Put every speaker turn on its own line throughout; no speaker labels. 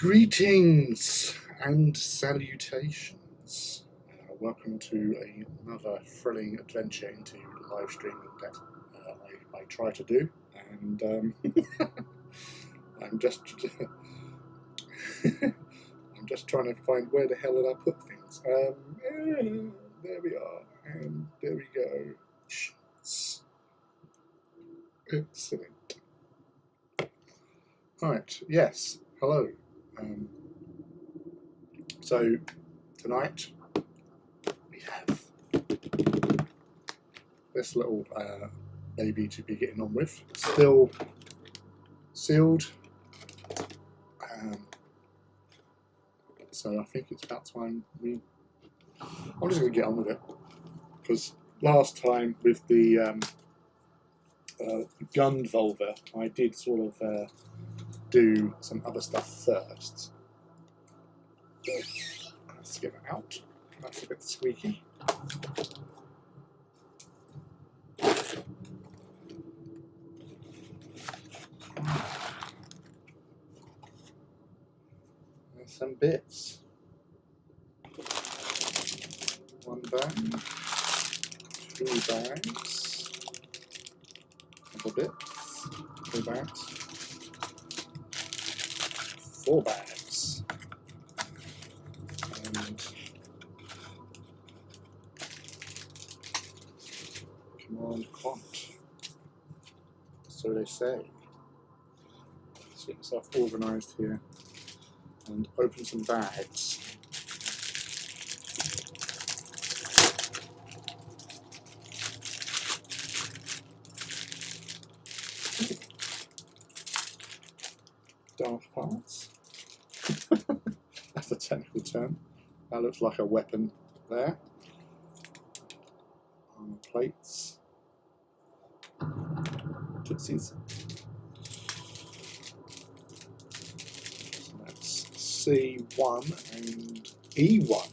Greetings and salutations. Welcome to another thrilling adventure into live streaming that I try to do, and I'm just I'm just trying to find where the hell did I put things. There we are, and there we go. Excellent. Right. Yes. Hello. So tonight we have this little baby to be getting on with. Still sealed. So I think it's about time I'm just going to get on with it, because last time with the gun Volva, I did sort of do some other stuff first. Let's get it out. That's a bit squeaky. There's some bits. One bag, 2 bags, couple bits, 2 bags, 4 bags, and command quant. So they say. Let's get myself organised here and open some bags. Dark parts. That's a technical term. That looks like a weapon there. Armor plates. Tootsies. So that's C1 and E1.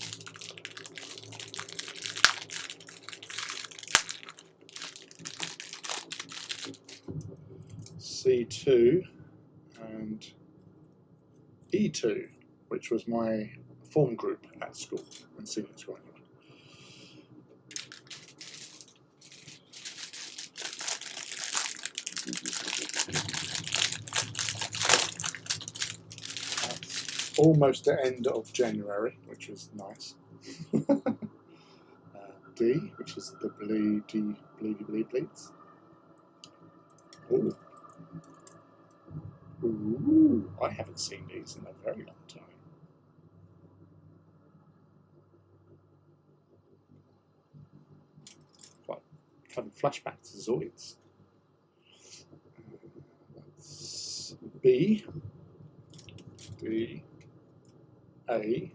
C2 and E2, which was my form group at school and senior school. That's almost the end of January, which is nice. D, which is the bleeds. Ooh. Ooh, I haven't seen these in a very long time. Like having flashbacks to Zoids. That's B, D, A.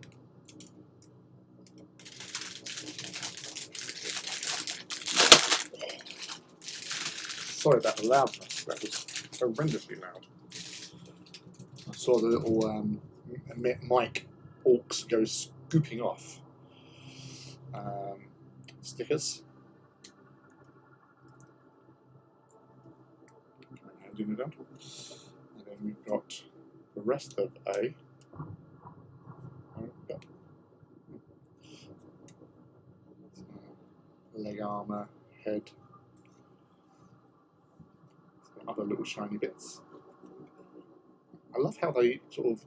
Sorry about the loudness, that was horrendously loud. I saw the little mic AUX go scooping off. Stickers. Handing it out. And then we've got the rest of A. Leg armour, head. Some other little shiny bits. I love how they sort of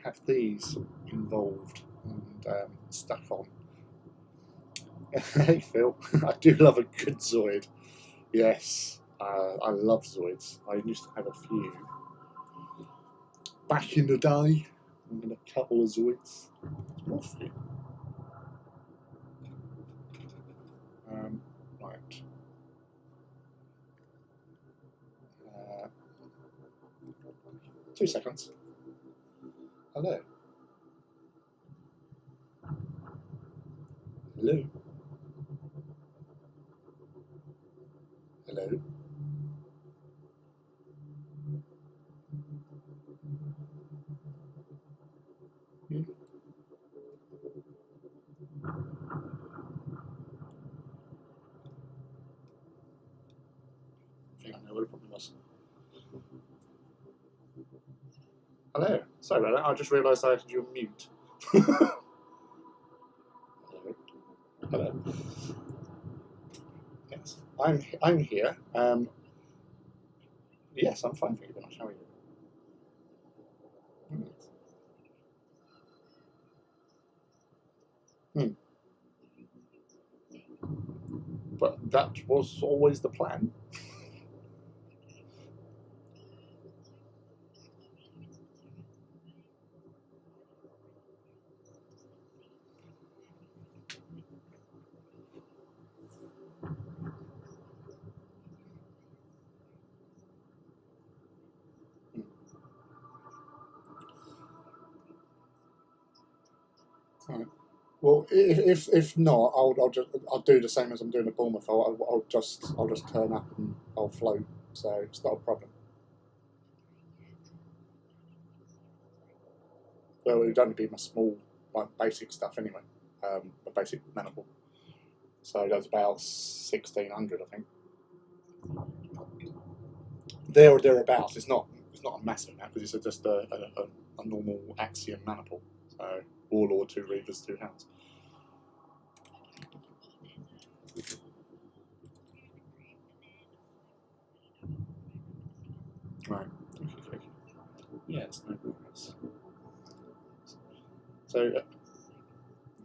have these involved and stuck on. Hey Phil, I do love a good Zoid. Yes, I love Zoids. I used to have a few back in the day. I'm in a couple of Zoids. It's more for you. Right. 2 seconds. Hello. Hello. Hello. I think I know what it probably was. Hello. Sorry about that. I just realised I had you on mute. Hello. Yes, I'm here. Yes, I'm fine. Thank you very much. How are you? Hmm. But that was always the plan. Hmm. Right. Well, if not, I'll do the same as I'm doing at Bournemouth. I'll just turn up and I'll float. So it's not a problem. Well, it would only be my small, my basic stuff anyway. My basic maniple. So that's about 1,600, I think. There or thereabouts. It's not a massive amount because it's just a normal Axiom maniple. So Warlord, 2 Reavers, 2 Hounds. Right. Okay. Yes, no worries. So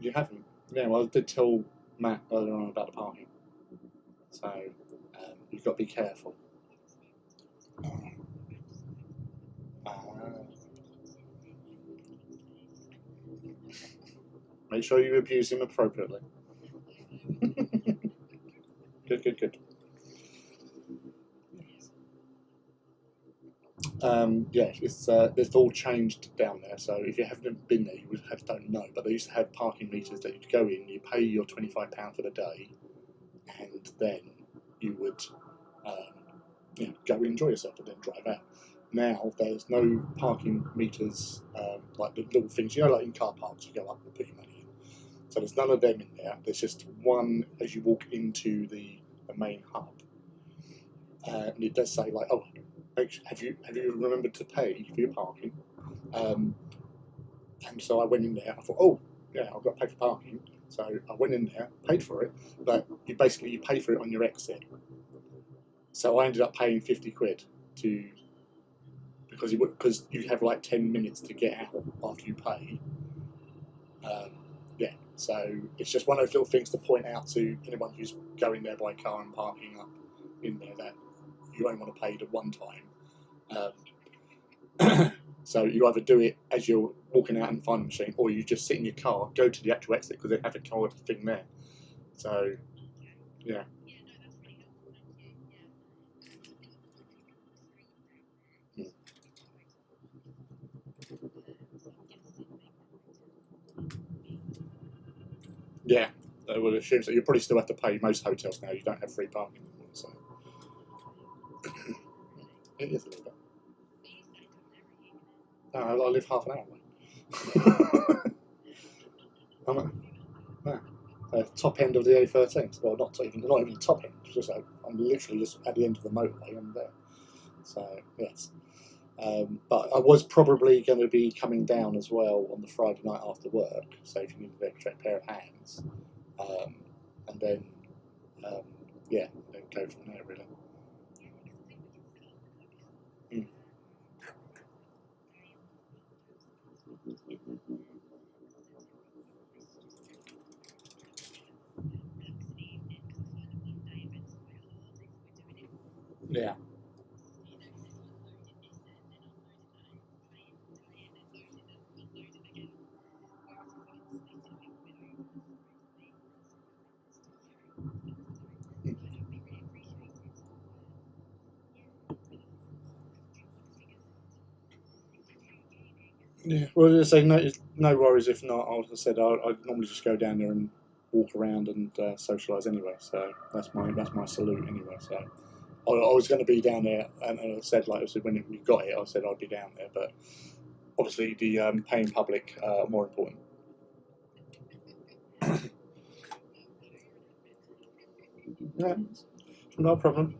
you haven't. Yeah, well, I did tell Matt earlier on about the parking. So you've got to be careful. Uh, make sure you abuse him appropriately. Good, good, good. Yeah, it's all changed down there. So if you haven't been there, don't know. But they used to have parking meters that you'd go in, you pay your £25 for the day, and then you would go enjoy yourself and then drive out. Now there's no parking meters like the little things, like in car parks, you go up and put your money in. So there's none of them in there. There's just one as you walk into the main hub, and it does say like, "Oh, have you remembered to pay for your parking?" Um, and so I went in there. I thought, "Oh, yeah, I've got to pay for parking." So I went in there, paid for it, but you pay for it on your exit. So I ended up paying 50 quid to because you have like 10 minutes to get out after you pay. Um, yeah, so it's just one of those little things to point out to anyone who's going there by car and parking up in there that you only want to pay the one time. So you either do it as you're walking out and find the machine, or you just sit in your car, go to the actual exit because they have a card thing there. So yeah, yeah. I would assume so. You probably still have to pay. Most hotels now you don't have free parking anymore, so it is a little bit. No, I live half an hour away. No, top end of the A13. Well, not even the top end. Just I'm literally just at the end of the motorway. I'm there. So yes, but I was probably going to be coming down as well on the Friday night after work. So if you need an extra pair of hands, um, and then um, yeah, then go from there really. Mm. Yeah. Mm. Yeah. Well, I say no worries if not. As I said, I'd normally just go down there and walk around and socialise anyway. So that's my salute anyway. So I was going to be down there, and I said like I said when we got it, I said I'd be down there, but obviously the paying public more important. Yeah, no problem.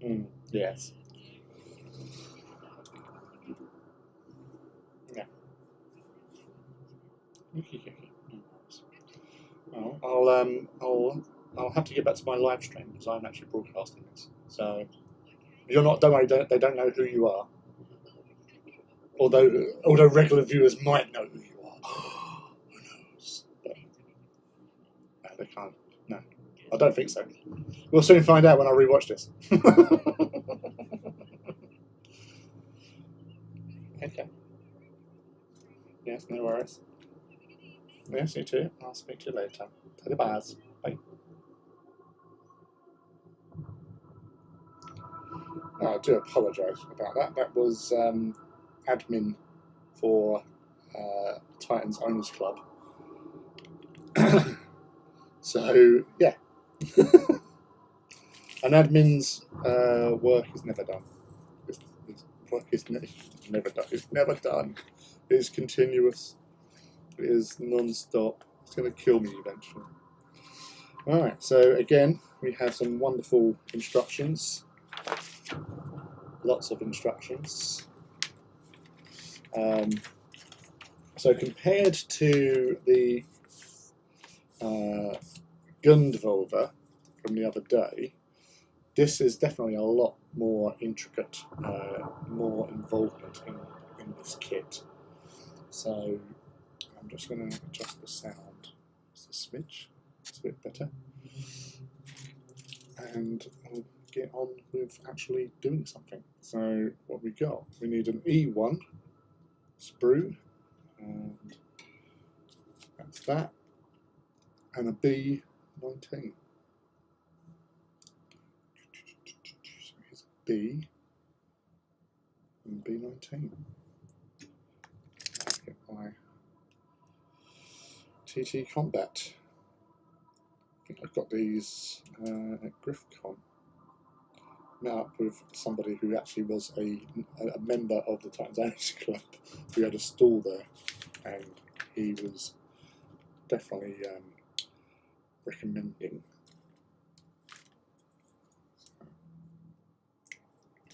Mm, yes. Okay. Well, I'll have to get back to my live stream because I'm actually broadcasting this. So you're not. Don't worry. They don't know who you are. Although regular viewers might know who you are. Who knows? But, no, they can't. No, I don't think so. We'll soon find out when I rewatch this. Okay. Yes, no worries. Yes, you too. I'll speak to you later. Bye. Bye. I do apologise about that. That was admin for Titans Owners Club. So, yeah. An admin's work is never done. His work is never done. It's never done. It is continuous. It is non-stop. It's going to kill me eventually. Alright, so again, we have some wonderful instructions. Lots of instructions. So compared to the Gundvolver from the other day, this is definitely a lot more intricate, more involvement in this kit. So I'm just going to adjust the sound just a smidge. It's a bit better. And I'll get on with actually doing something. So what we got? We need an E1 sprue, and that's that, and a B19. So here's B and B19. I'll get my TT Combat. I think I've got these at GriffCon. Met up with somebody who actually was a member of the Titans Owners Club who had a stall there, and he was definitely recommending.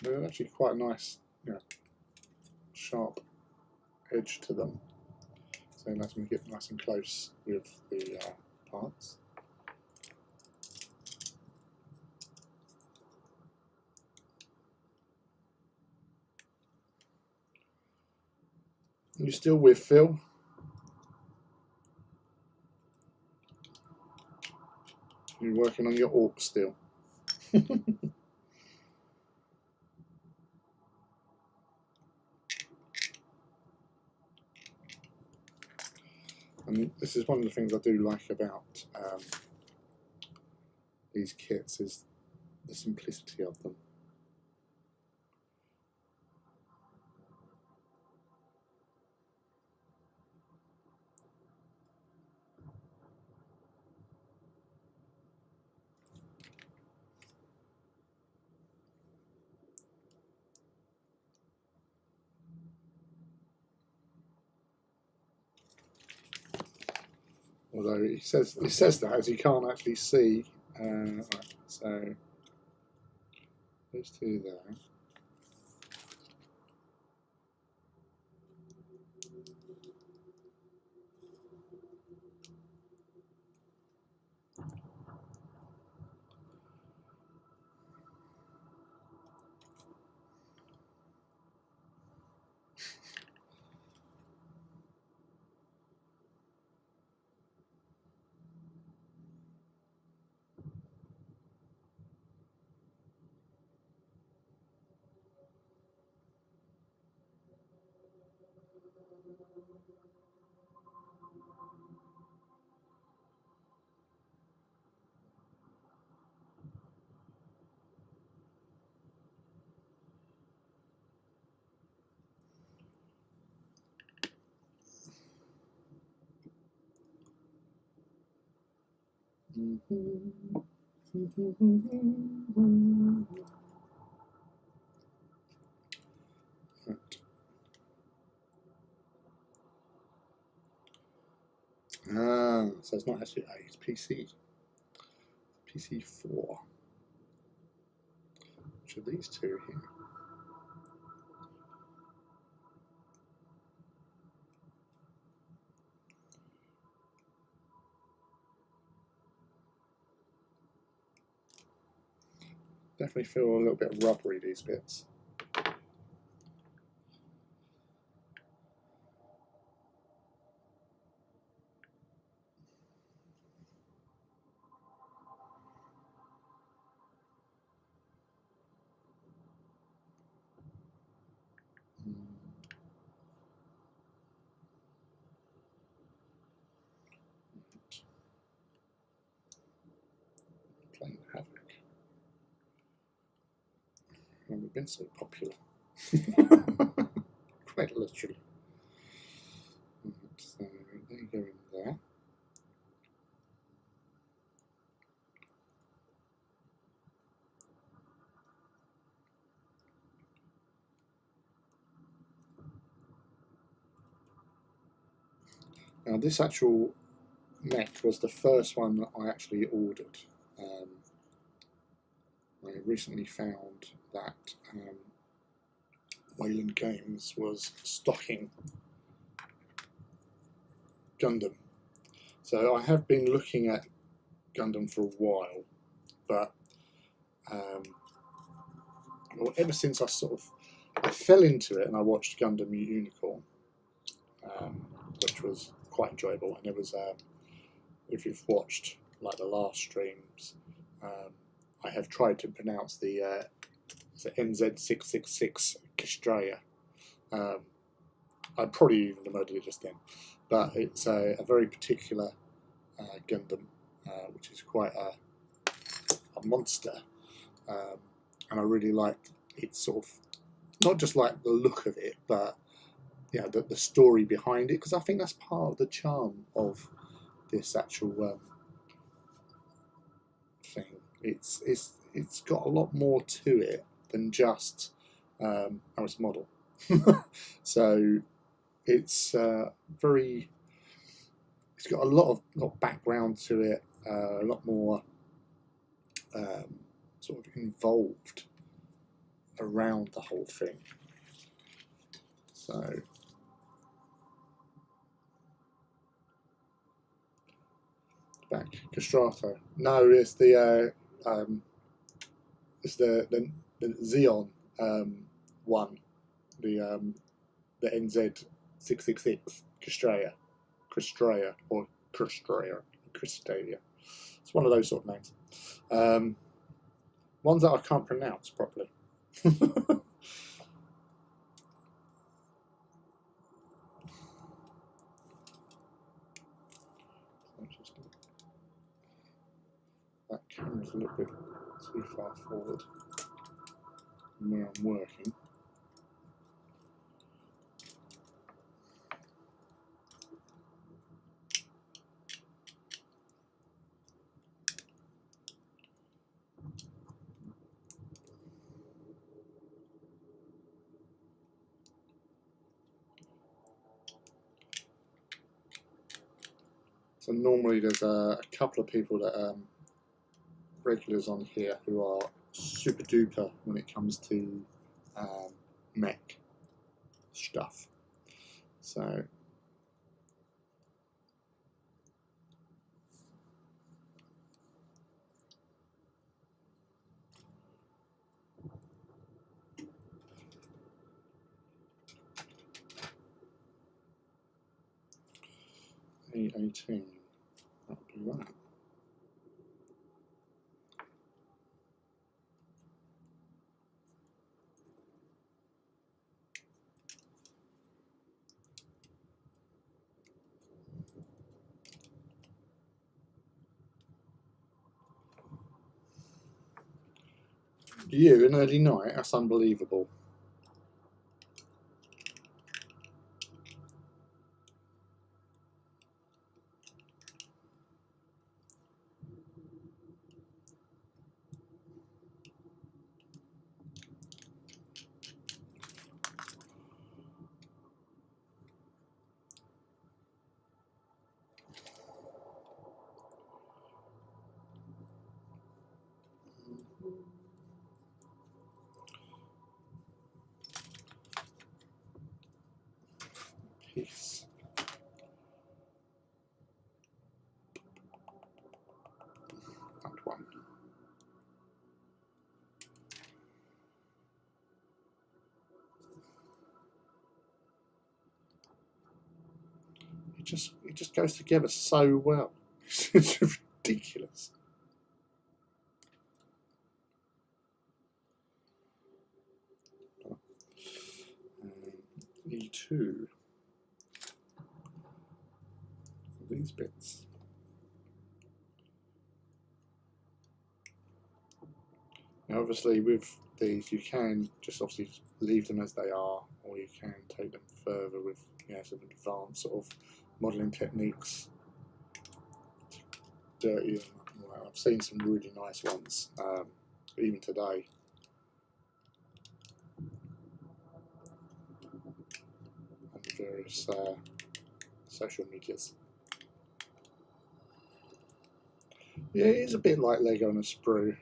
They're actually quite nice, sharp edge to them, so let me get nice and close with the parts. You still with Phil? You're working on your orc still. And this is one of the things I do like about these kits, is the simplicity of them. Although he says that as he can't actually see. Right, so those two there. So it's not actually A, it's PC. PC4. Which are these two here? Definitely feel a little bit rubbery, these bits. Playing Havoc. Never been so popular. Quite literally. So they go in there. Now this actual mech was the first one that I actually ordered. I recently found that Wayland Games was stocking Gundam. So I have been looking at Gundam for a while, but well, ever since I fell into it and I watched Gundam Unicorn, which was quite enjoyable. And it was, if you've watched like the last streams, I have tried to pronounce the NZ666 Castraya. I probably even demoted it just then, but it's a very particular Gundam, which is quite a monster, and I really like it. Sort of not just like the look of it, but the story behind it, because I think that's part of the charm of this actual thing. It's got a lot more to it than just it's a model. So it's very. It's got a lot of background to it, a lot more sort of involved around the whole thing. So back Castrato. No, it's the Xeon one, the NZ666 Castraya or Cristalia. It's one of those sort of names. Ones that I can't pronounce properly. That camera's a little bit too far forward from where I'm working. So normally there's a couple of people that regulars on here who are super duper when it comes to mech stuff. So A18, that'll do that. You, an early night? That's unbelievable. Peace. That one. just goes together so well. It's ridiculous. E2. These bits. Now, obviously, with these, you can just obviously just leave them as they are, or you can take them further with some advanced sort of modelling techniques. Dirty them. I've seen some really nice ones, even today. On various social medias. Yeah, it is a bit like Lego on a sprue.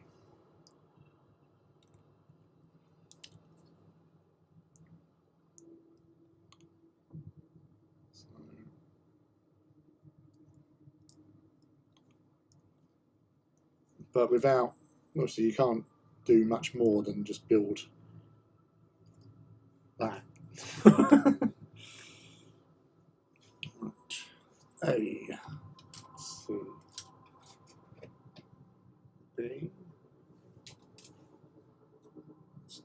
But without, obviously, you can't do much more than just build that. A, C, B, C.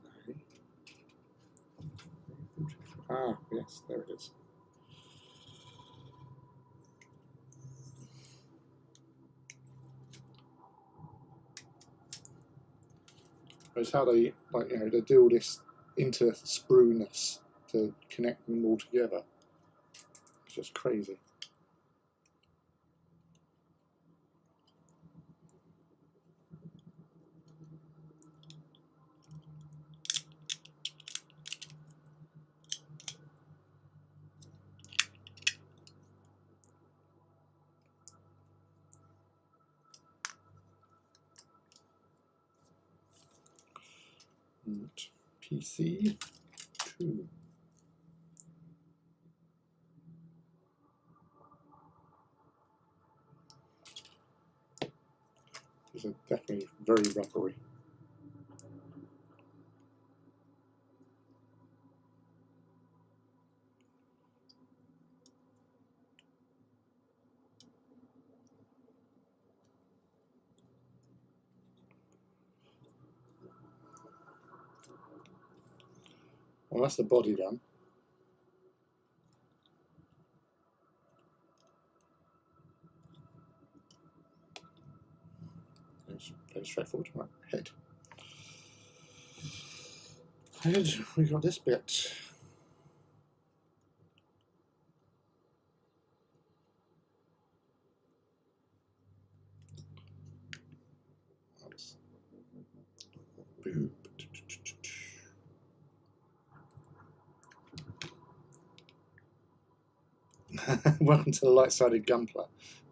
Ah, yes, there it is. It's how they they do all this into sprue-ness to connect them all together. It's just crazy. And PC 2. These are definitely very rubbery. Well, that's the body done. It's very straightforward. Right, head. Head, we got this bit. Boop. Welcome to the light-sided gunpla.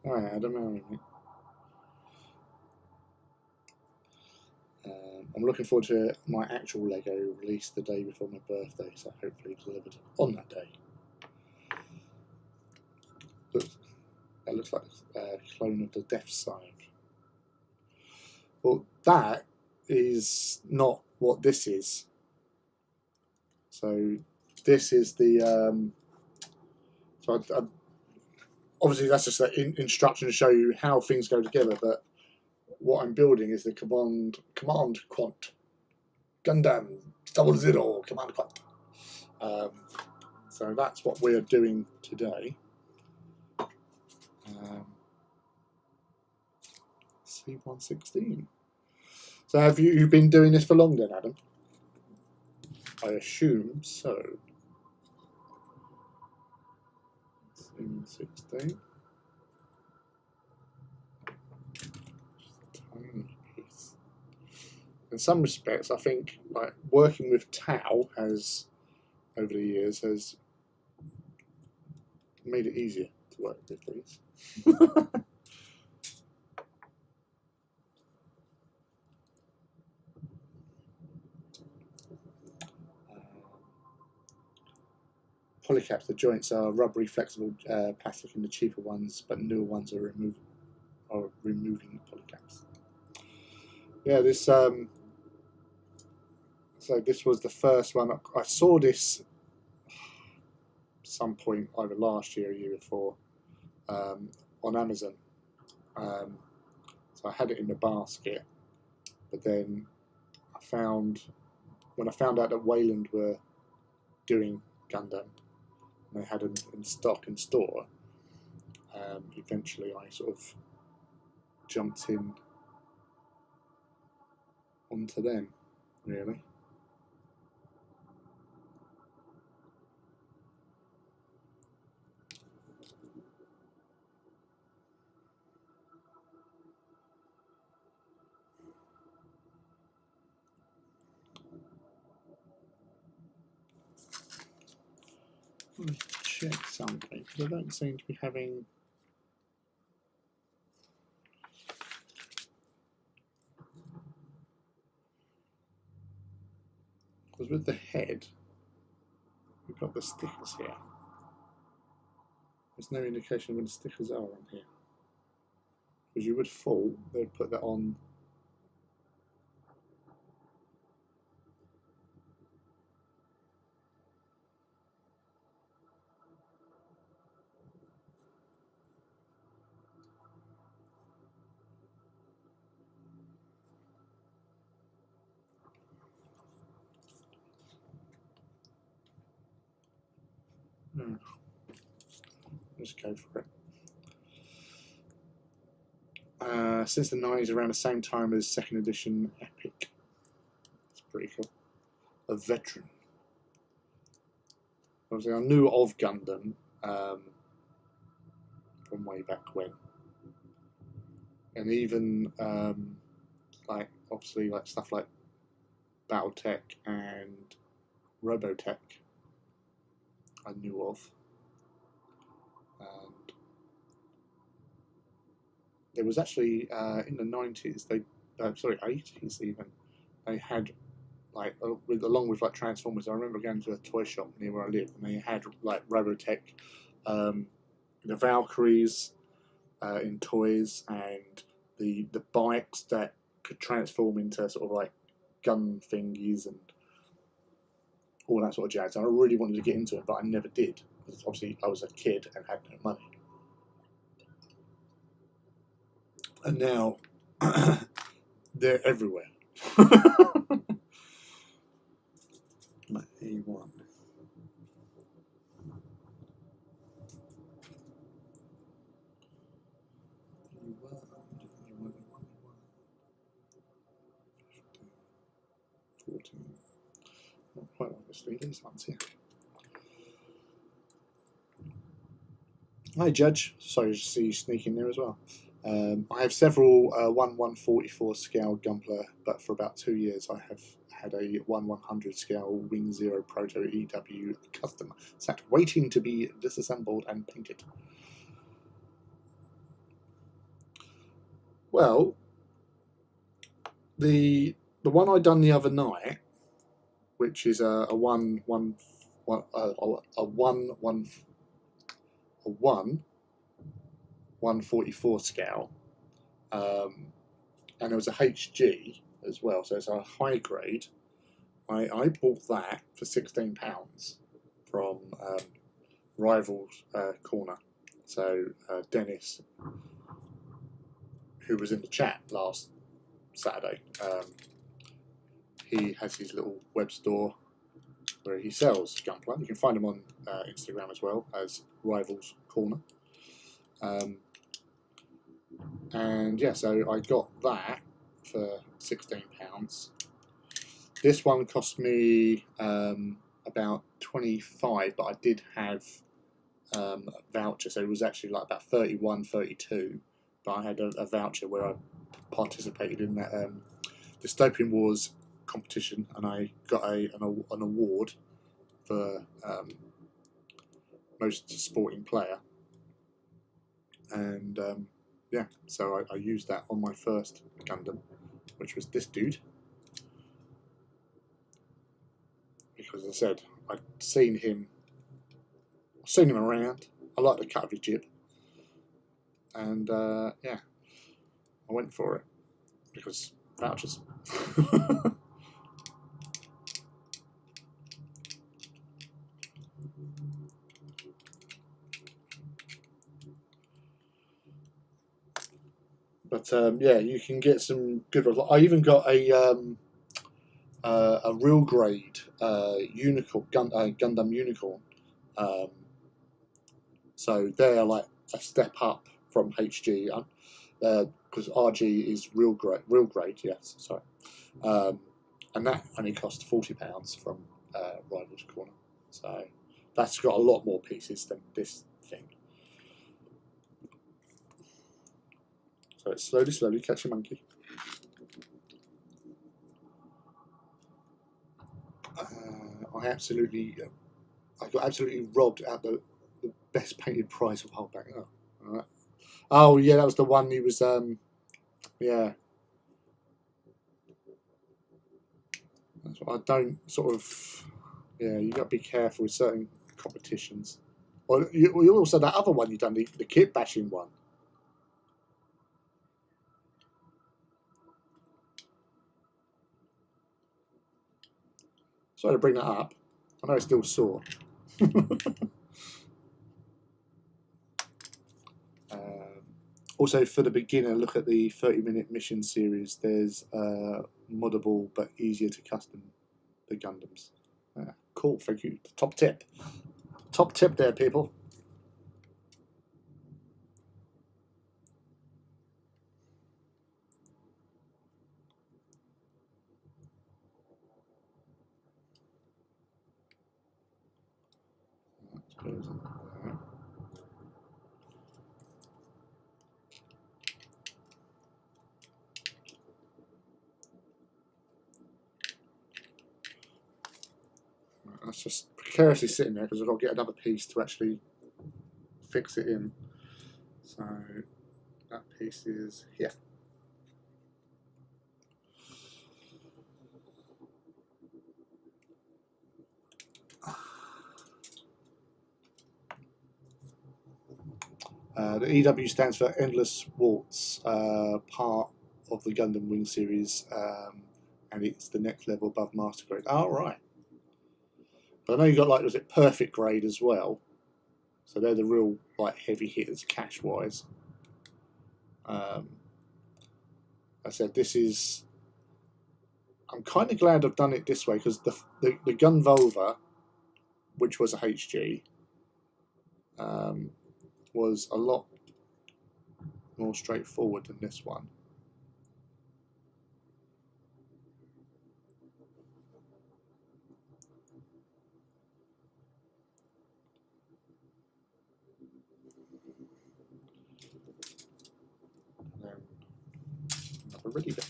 Alright, I don't know. I'm looking forward to my actual Lego release the day before my birthday, so hopefully delivered on that day. That looks like a clone of the Death Side. Well, that is not what this is. So this is the obviously that's just an instruction to show you how things go together, but what I'm building is the command quant Gundam 00 command quant. So that's what we're doing today. C116. So have you been doing this for long then, Adam? I assume so. C116. Tiny piece. In some respects, I think like working with Tau has, over the years, has made it easier to work with these. Polycaps, the joints are rubbery, flexible plastic in the cheaper ones, but newer ones are removing polycaps. Yeah, this so this was the first one. I saw this some point either last year or year before, on Amazon. So I had it in the basket, but then when I found out that Wayland were doing Gundam, and they had them in stock in store, eventually I sort of jumped in onto them, really. Let me check something, because I don't seem to be having... Because with the head, we've got the stickers here. There's no indication when the stickers are on here. Because you would fall, they'd put that on. Just go for it. Since the 90s, around the same time as second edition Epic. It's pretty cool. A veteran. Obviously, I knew of Gundam from way back when, and even like obviously like stuff like BattleTech and Robotech, I knew of. And there was actually in the 90s, sorry 80s even, they had like along with like Transformers. I remember going to a toy shop near where I lived, and they had like Robotech, the Valkyries in toys, and the bikes that could transform into sort of like gun thingies and all that sort of jazz. And I really wanted to get into it, but I never did, because obviously I was a kid and had no money. And now they're everywhere. My A1. Not quite obviously, these ones here. Hi, Judge. Sorry to see you sneaking there as well. I have several 1/144 scale Gunpla, but for about 2 years I have had a 1/100 scale Wing Zero Proto EW custom sat waiting to be disassembled and painted. Well, the one I done the other night, which is a 1/144 scale, and it was a HG as well, so it's a high grade. I bought that for £16 from Rivals Corner. So Dennis, who was in the chat last Saturday, he has his little web store where he sells Gunpla. You can find him on Instagram as well as Rivals Corner. And yeah, so I got that for £16. This one cost me about 25, but I did have a voucher, so it was actually like about 31, 32. But I had a voucher where I participated in that Dystopian Wars competition, and I got an award for most sporting player. And yeah, so I used that on my first Gundam, which was this dude. Because, as I said, I'd seen him around. I liked the cut of his jib, and yeah, I went for it because vouchers. yeah, you can get some good ones. I even got a real grade unicorn Gundam unicorn. So they're like a step up from HG, because RG is real grade. Yes, sorry. And that only cost £40 from Rivals Corner. So that's got a lot more pieces than this thing. So it's slowly catch a monkey. I got absolutely robbed at the best painted prize of whole back. Oh, all right. Oh yeah, that was the one he was. Yeah. I don't sort of. Yeah, you got to be careful with certain competitions. Or you also that other one you done the kit bashing one. Sorry to bring that up. I know it's still sore. Also, for the beginner, look at the 30-minute mission series. There's moddable but easier to custom the Gundams. Cool, thank you. Top tip. Top tip there, people. That's just precariously sitting there because I've got to get another piece to actually fix it in. So that piece is here. The EW stands for Endless Waltz, part of the Gundam Wing series, and it's the next level above Master Grade. Oh, right. But I know you got was it Perfect Grade as well? So they're the real heavy hitters cash wise. I said this is. I'm kind of glad I've done it this way because the Gun Volva, which was a HG, was a lot more straightforward than this one. And then another ready bit.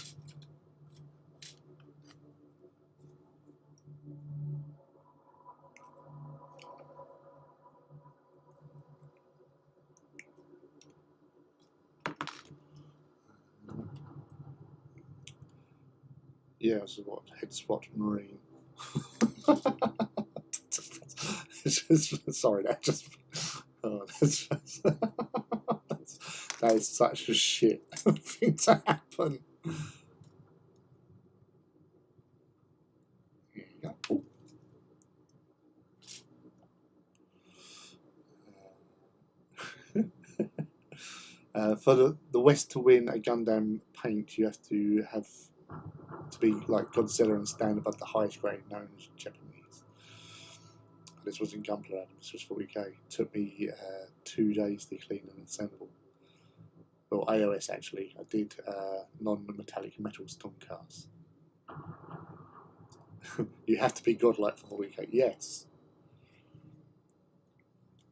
Yeah, so what? Head swap Marine. Sorry, that just. Oh, that is such a shit thing to happen. Here you go. For the West to win a Gundam paint, you have to be like Godzilla and stand above the highest grade known as Japanese. This was in Gunpla. This was 40k. It took me 2 days to clean and assemble. Well, AOS actually. I did non-metallic metal Stormcast. You have to be godlike for 40k. Yes.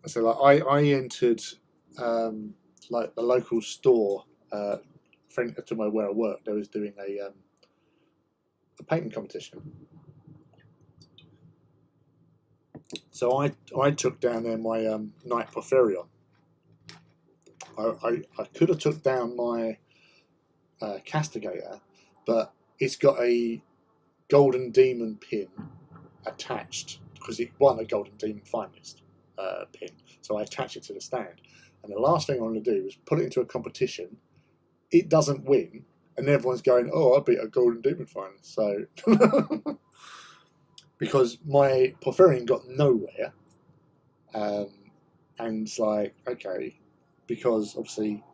So I entered the local store, friend to where I worked. They was doing a painting competition. So I took down there my Night Porphyrion. I could have took down my Castigator, but it's got a Golden Demon pin attached because it won a Golden Demon Finalist pin. So I attached it to the stand. And the last thing I want to do is put it into a competition. It doesn't win, and everyone's going, "Oh, I beat a Golden Demon Finalist." So because my Porphyrion got nowhere, and it's like, okay, because obviously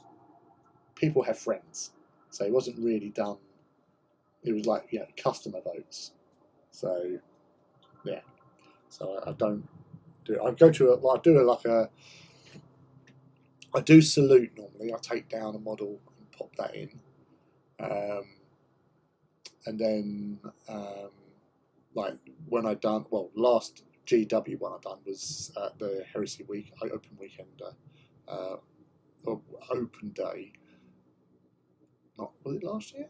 people have friends, So it wasn't really done. It was like customer votes. So yeah. So I don't do it. I go to I do salute normally. I take down a model and pop that in, and then like when I done last GW one I done was the Heresy Week Open Weekend or Open Day. Not was it last year?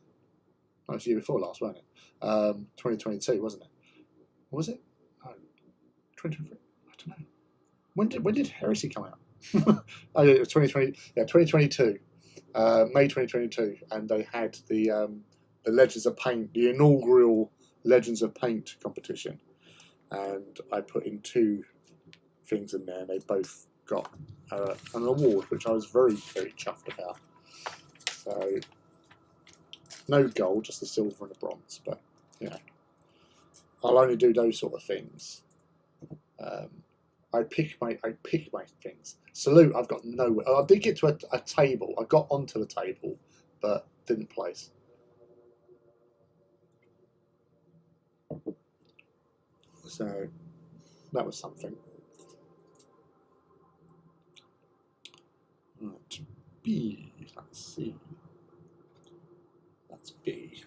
No, it was the year before last, wasn't it? 2022, wasn't it? Or was it? No, 2023. I don't know. When did Heresy come out? Oh, yeah, it was 2020. Yeah, 2022. May 2022, and they had the Legends of Paint, the inaugural Legends of Paint competition, and I put in 2 things in there, and they both got an award, which I was very, very chuffed about. So no gold, just the silver and the bronze, but I'll only do those sort of things. I pick my things. Salute, I've got nowhere. I did get to a table. I got onto the table, but didn't place. So that was something. Right, B. Let's see. That's B.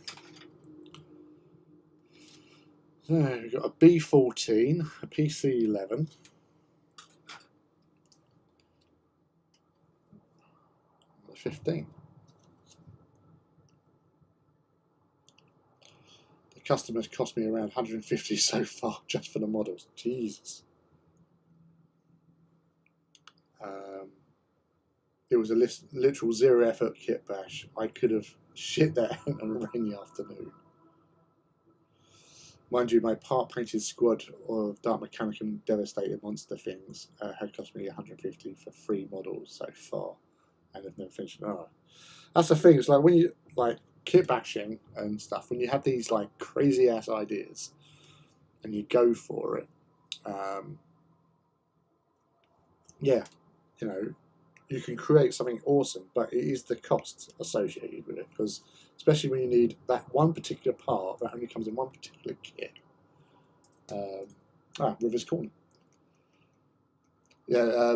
So we've got a B14, a PC11. A 15. The customers cost me around 150 so far just for the models. Jesus. It was a literal zero effort kit bash. I could have shit that out on a rainy afternoon. Mind you, my part painted squad of Dark Mechanic and Devastated Monster things had cost me 150 for 3 models so far, and I've never finished. Oh, that's the thing. It's like when you kit bashing and stuff. When you have these crazy ass ideas, and you go for it, you can create something awesome, but it is the cost associated with it, because especially when you need that one particular part that only comes in one particular kit. River's Corner. Yeah,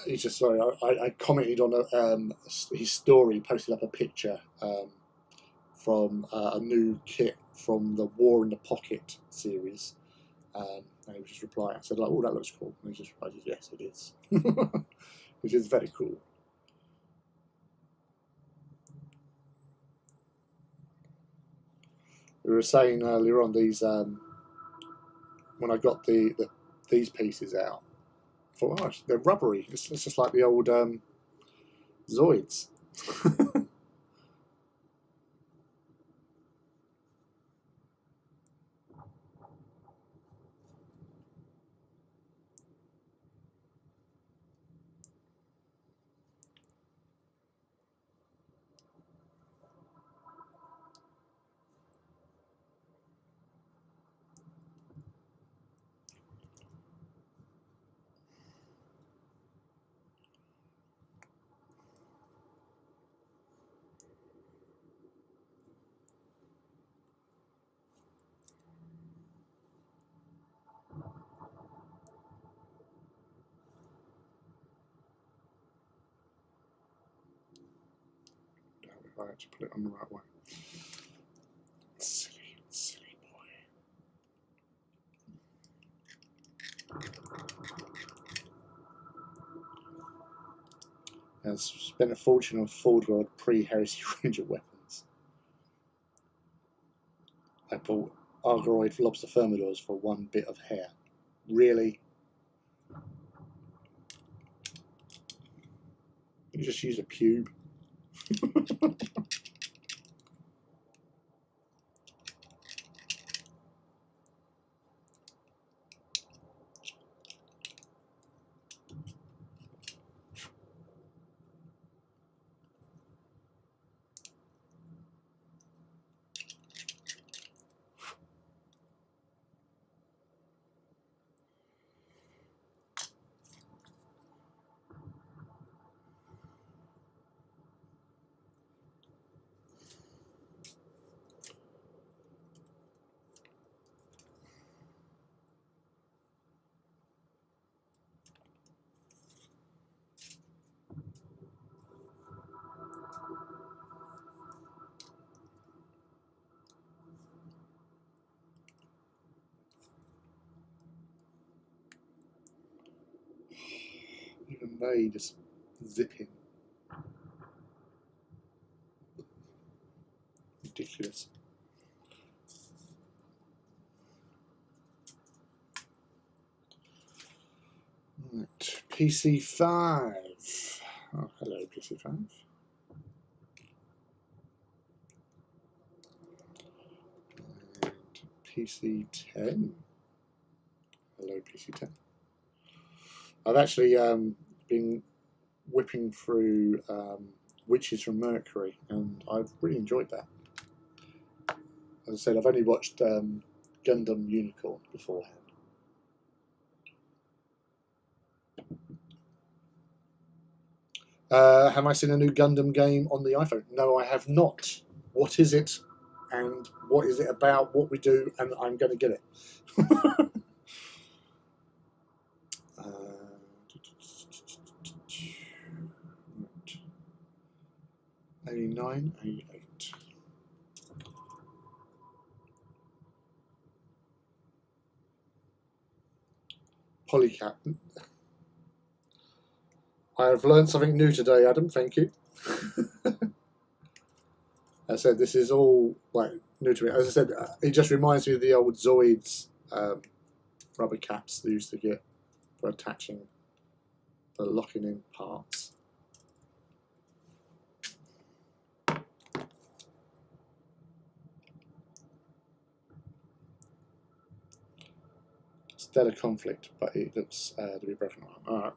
he's just sorry. I commented on his story, posted up a picture from a new kit from the War in the Pocket series, and he was just replying. I said oh, that looks cool, and he just replied, yes, it is. Which is very cool. We were saying earlier on these when I got these pieces out, I thought, oh, they're rubbery. It's just like the old Zoids. I actually put it on the right way. Silly boy. Has spent a fortune on Ford World pre-Heresy Ranger weapons. I bought Argoroid lobster thermidors for 1 bit of hair. Really? You just use a pube. They just zip in. Ridiculous. Right, PC5. Oh, hello, PC5. And PC10. Hello, PC10. I've actually been whipping through Witches from Mercury, and I've really enjoyed that. As I said, I've only watched Gundam Unicorn beforehand. Have I seen a new Gundam game on the iPhone? No, I have not. What is it? And what is it about? What we do? And I'm going to get it. 89, 88. Polycat. I have learned something new today, Adam. Thank you. I said this is all like new to me. As I said, it just reminds me of the old Zoids rubber caps they used to get for attaching the locking in parts. Stellar conflict, but it looks to be broken. Alright,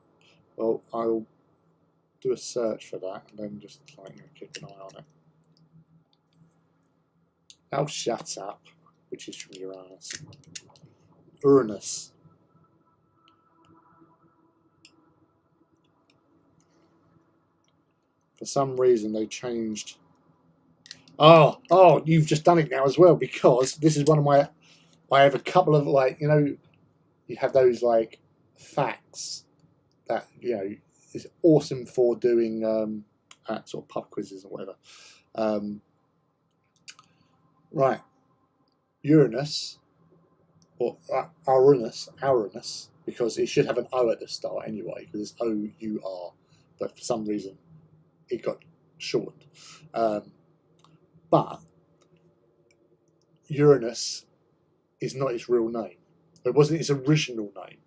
well, I'll do a search for that and then just like keep an eye on it. Oh, shut up, which is from Uranus. Uranus. For some reason, they changed. Oh, you've just done it now as well, because this is one of my. I have a couple of, like, you know, you have those like facts that, you know, is awesome for doing sort of pub quizzes or whatever. Right, Uranus, or Uranus, because it should have an O at the start anyway, because it's O-U-R, but for some reason it got shortened. But Uranus is not its real name. It wasn't its original name.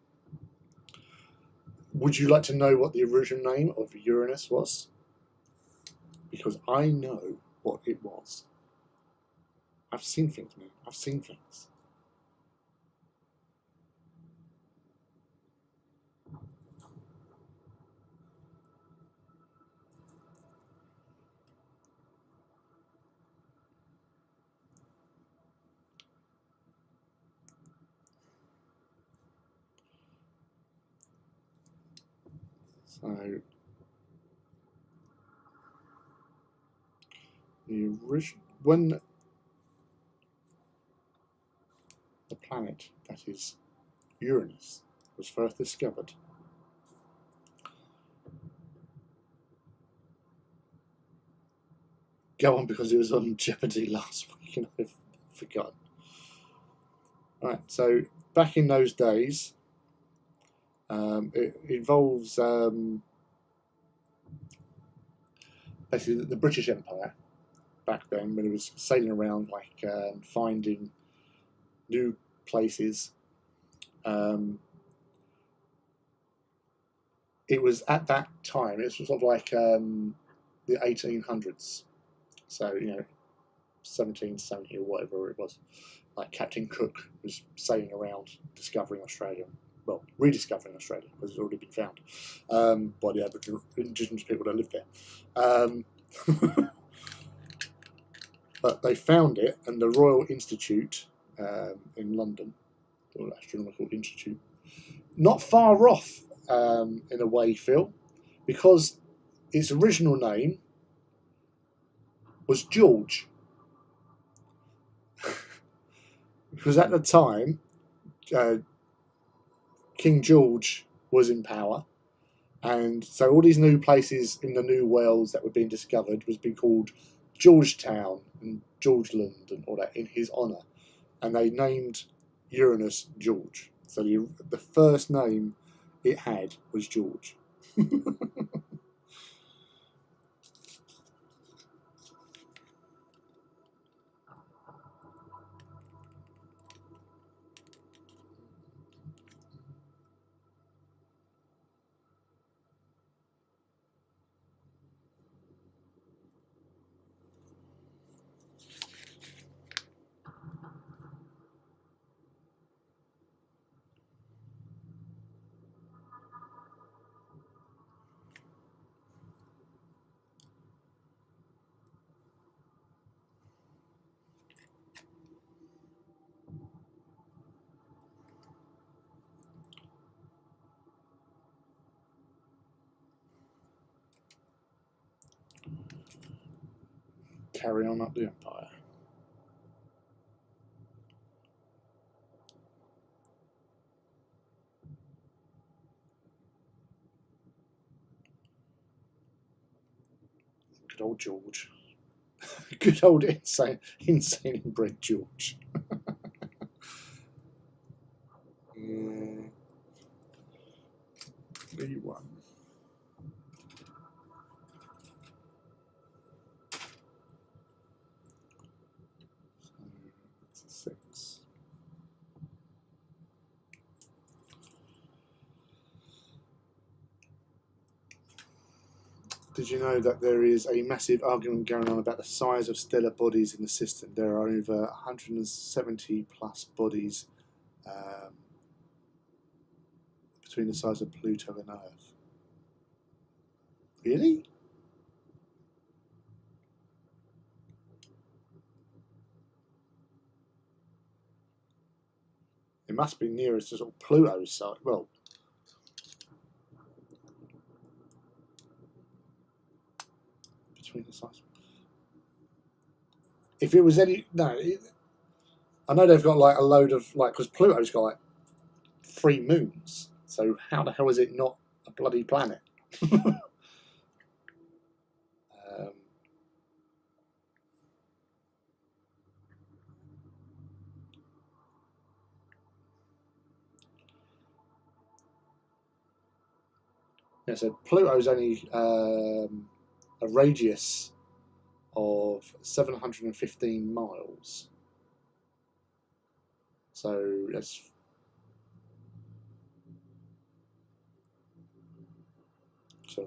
Would you like to know what the original name of Uranus was? Because I know what it was. I've seen things, man. I've seen things. So the original, when the planet that is Uranus was first discovered, go on, because it was on Jeopardy last week and I've forgotten. Right, so back in those days, it involves basically the British Empire back then, when it was sailing around, like finding new places. It was at that time, it was sort of like the 1800s, so, you know, 1770 or whatever it was. Like Captain Cook was sailing around discovering Australia, well, rediscovering Australia, because it's already been found by the Aboriginal indigenous people that lived there. But they found it, and the Royal Institute in London, or Astronomical Institute, not far off in a way, Phil, because its original name was George. Because at the time, King George was in power, and so all these new places in the New Wales that were being discovered was being called Georgetown and Georgeland and all that in his honour, and they named Uranus George. So the first name it had was George. Carry on up the Empire. Good old George. Good old insane inbred George. Yeah. 3-1. So it's a 6. Did you know that there is a massive argument going on about the size of stellar bodies in the system? There are over 170 plus bodies between the size of Pluto and Earth. Really? It must be nearest to sort of Pluto's size. Well, between the size. If it was any, no, I know they've got like a load of like, because Pluto's got like 3 moons. So how the hell is it not a bloody planet? Yeah, so Pluto's only a radius of 715 miles. So that's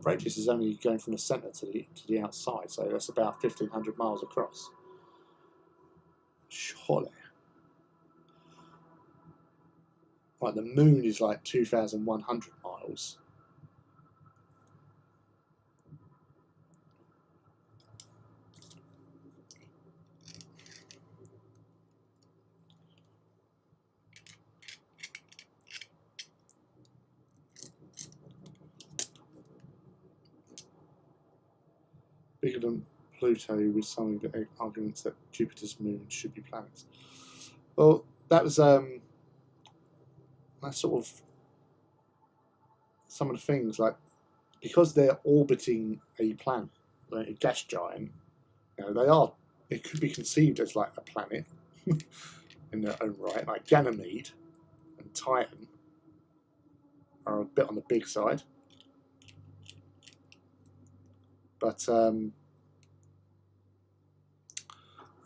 radius is only going from the centre to the outside. So that's about 1,500 miles across. Surely. Like the moon is like 2,100 miles. Bigger than Pluto, with some of the arguments that Jupiter's moon should be planets. Well, that was that's sort of some of the things, like because they're orbiting a planet, like a gas giant. You know, it could be conceived as like a planet in their own right. Like Ganymede and Titan are a bit on the big side, but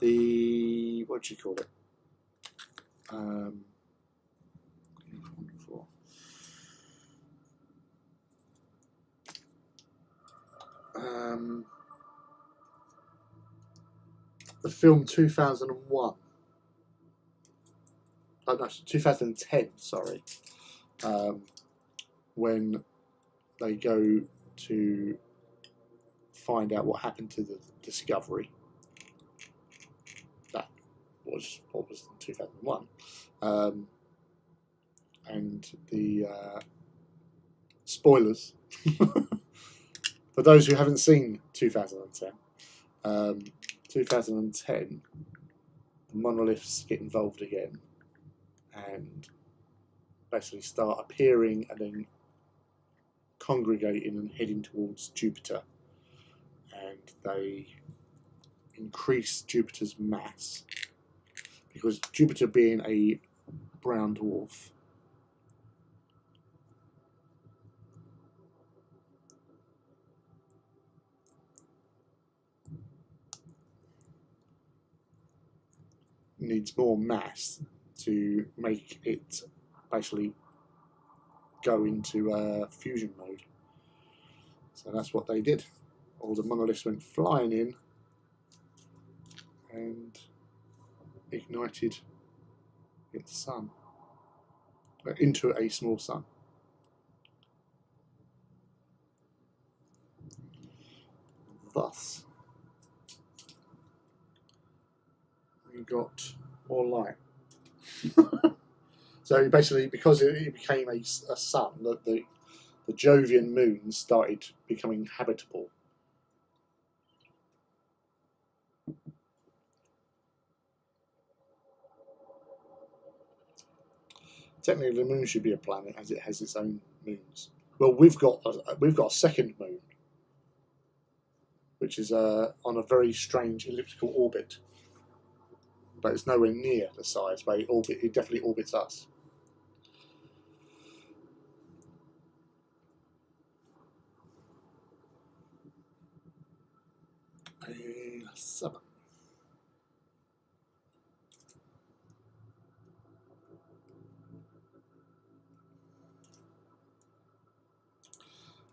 the what do you call it? The film 2001. Oh, no, 2010. Sorry, when they go to find out what happened to the Discovery. That was what was in 2001, and the spoilers for those who haven't seen 2010. 2010, the monoliths get involved again and basically start appearing and then congregating and heading towards Jupiter, and they increase Jupiter's mass because Jupiter, being a brown dwarf, needs more mass to make it basically go into fusion mode. So that's what they did. All the monoliths went flying in and ignited its sun into a small sun. Thus, we got more light. So basically, because it became a sun, the Jovian moons started becoming habitable. Technically, the moon should be a planet, as it has its own moons. Well, we've got a second moon, which is on a very strange elliptical orbit, but it's nowhere near the size. But it definitely orbits us. A7.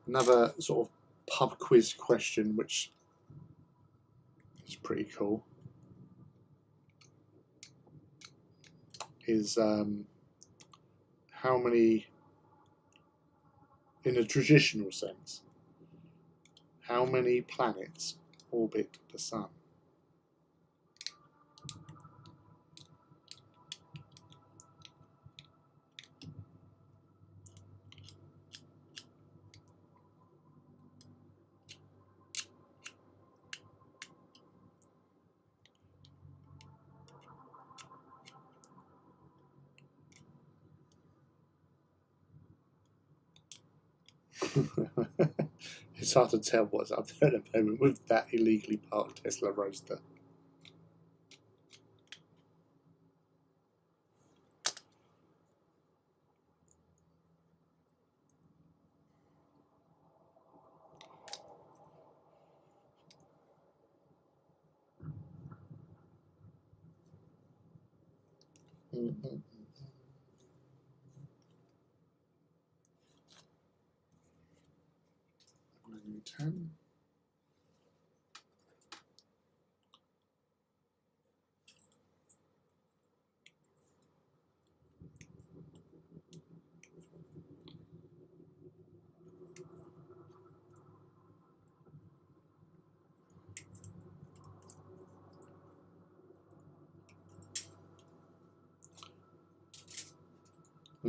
Another sort of pub quiz question, which is pretty cool, is how many, in a traditional sense, how many planets orbit the Sun? It's hard to tell what's up there at the moment with that illegally parked Tesla Roadster. Mm-hmm. 10.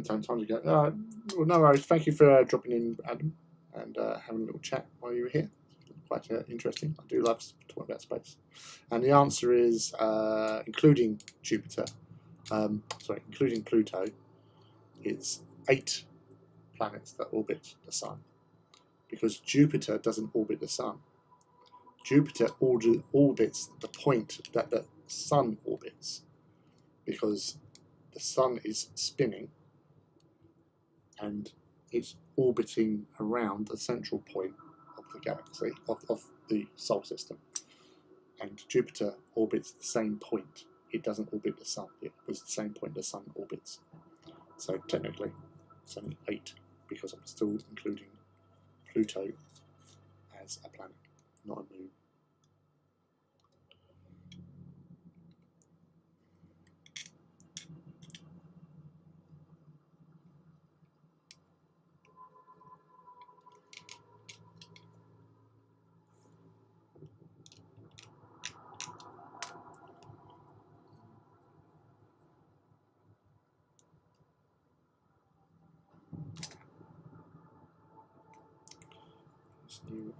Time to go. Well, no worries. Thank you for dropping in, Adam, and having a little chat while you were here. Quite interesting. I do love talking about space. And the answer is, including Jupiter, including Pluto, it's 8 planets that orbit the Sun. Because Jupiter doesn't orbit the Sun. Jupiter orbits the point that the Sun orbits, because the Sun is spinning and it's orbiting around the central point of the galaxy, of the solar system. And Jupiter orbits the same point. It doesn't orbit the Sun. It was the same point the Sun orbits. So technically, it's only 8, because I'm still including Pluto as a planet, not a moon. New.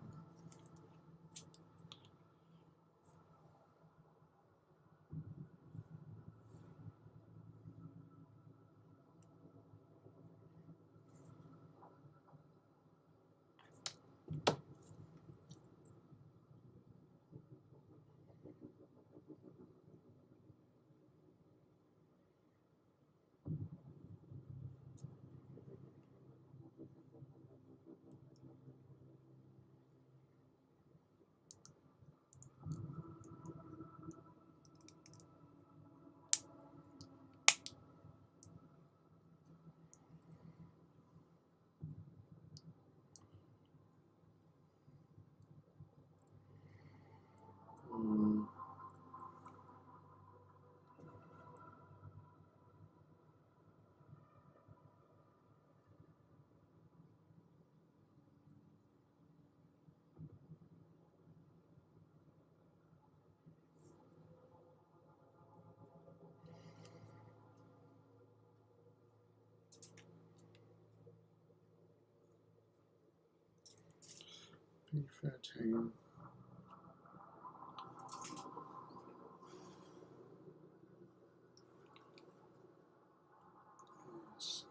P13. Yes.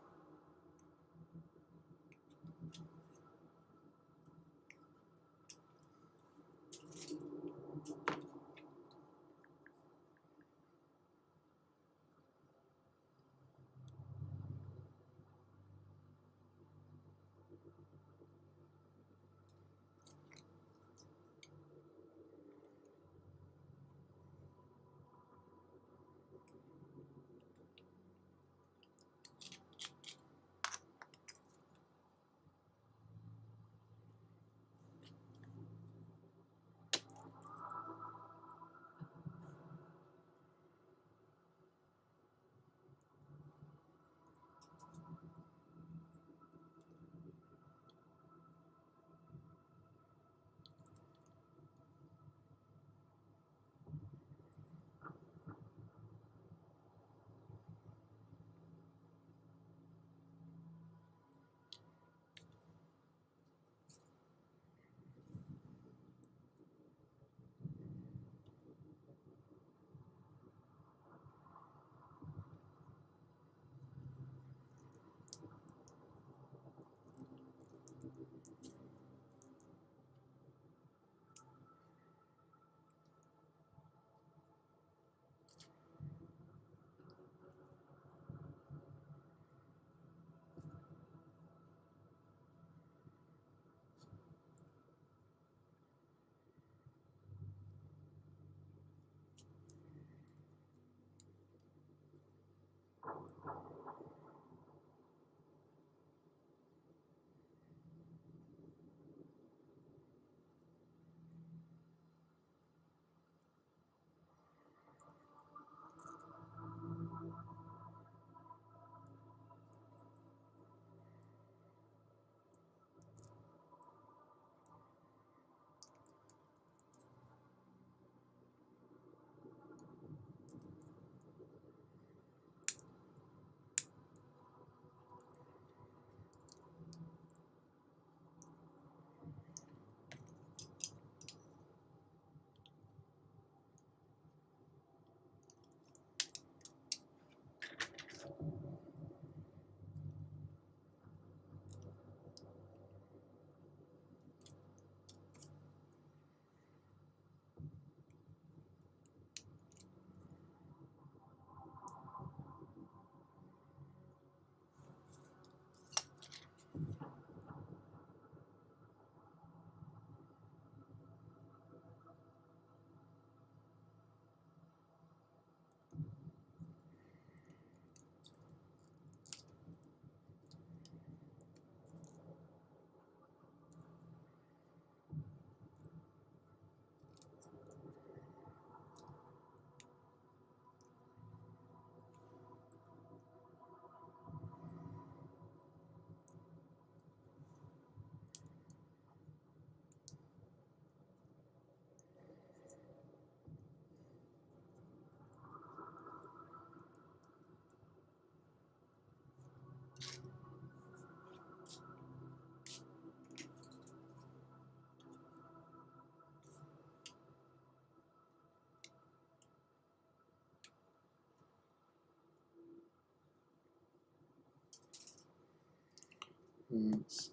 It's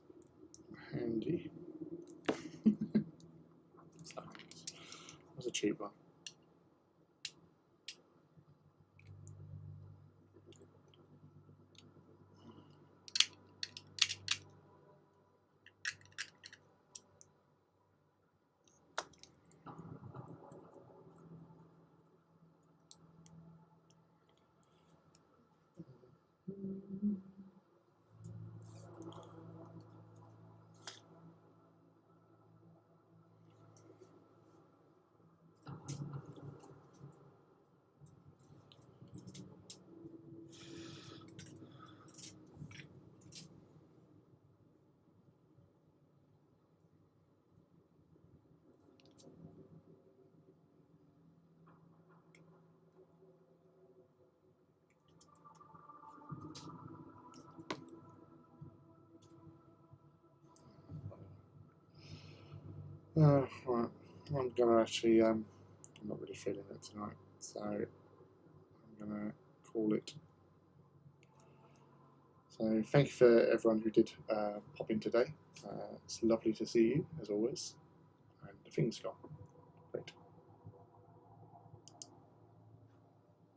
handy. So, that's a cheap one. Right. I'm gonna actually. I'm not really feeling it tonight, so I'm gonna call it. So thank you for everyone who did pop in today. It's lovely to see you as always, and fingers crossed.